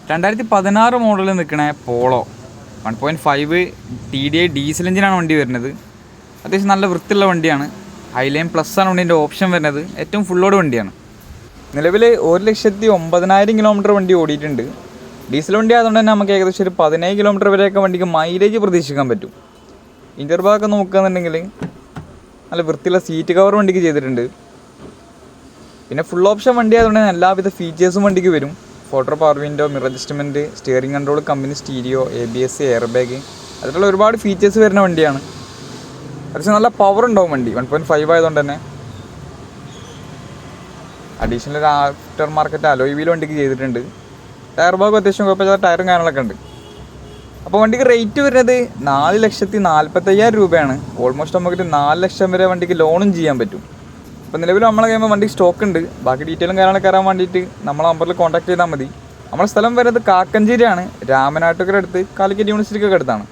2016 മോഡലിൽ നിൽക്കണ polo 1.5 TDI diesel എഞ്ചിനാണ് വണ്ടി വരുന്നത്. അത്യാവശ്യം നല്ല വൃത്തിയുള്ള വണ്ടിയാണ്. ഹൈലൈൻ പ്ലസ് ആണ് വണ്ടീൻ്റെ ഓപ്ഷൻ വരുന്നത്. ഏറ്റവും ഫുള്ളോട് വണ്ടിയാണ്. നിലവിൽ 1,09,000 കിലോമീറ്റർ വണ്ടി ഓടിയിട്ടുണ്ട്. ഡീസൽ വണ്ടി ആയതുകൊണ്ട് തന്നെ നമുക്ക് ഏകദേശം ഒരു 17 കിലോമീറ്റർ വരെയൊക്കെ വണ്ടിക്ക് മൈലേജ് പ്രതീക്ഷിക്കാൻ പറ്റും. ഇൻ്റർ ഭാഗമൊക്കെ നോക്കുകയാണെന്നുണ്ടെങ്കിൽ നല്ല വൃത്തിയുള്ള സീറ്റ് കവർ വണ്ടിക്ക് ചെയ്തിട്ടുണ്ട്. പിന്നെ ഫുൾ ഓപ്ഷൻ വണ്ടി ആയതുകൊണ്ട് തന്നെ എല്ലാവിധ ഫീച്ചേഴ്സും വണ്ടിക്ക് വരും. Photo power window, mirror adjustment, steering control, company stereo, ABS, air bag, അതിലുള്ള ഒരുപാട് ഫീച്ചേഴ്സ് വരുന്ന വണ്ടിയാണ്. അത്യാവശ്യം നല്ല പവർ ഉണ്ടാവും വണ്ടി. 1.5 ആയതുകൊണ്ട് തന്നെ അഡീഷണൽ ഒരു ആഫ്റ്റർ മാർക്കറ്റ് അലോയ് വീൽ വണ്ടിക്ക് ചെയ്തിട്ടുണ്ട്. ടയർ ഭാഗം അത്യാവശ്യം കുഴപ്പമില്ലാത്ത ടയറും കാര്യങ്ങളൊക്കെ ഉണ്ട്. അപ്പോൾ വണ്ടിക്ക് റേറ്റ് വരുന്നത് 4,40,000 രൂപയാണ്. ഓൾമോസ്റ്റ് നമുക്കൊരു 4 ലക്ഷം വരെ വണ്ടിക്ക് ലോണും ചെയ്യാൻ പറ്റും. അപ്പോൾ നിലവിൽ നമ്മളെ കഴിയുമ്പോൾ വണ്ടി സ്റ്റോക്ക് ഉണ്ട്. ബാക്കി ഡീറ്റെയിലും കാര്യങ്ങളൊക്കെ അറിയാൻ വേണ്ടിയിട്ട് നമ്മളെ നമ്പറിൽ കോൺടാക്ട് ചെയ്താൽ മതി. നമ്മുടെ സ്ഥലം വരുന്നത് കാക്കഞ്ചേരിയാണ്, രാമനാട്ടുകര അടുത്ത്, കാലിക്കറ്റ് യൂണിവേഴ്സിറ്റിക്കൊക്കെ അടുത്താണ്.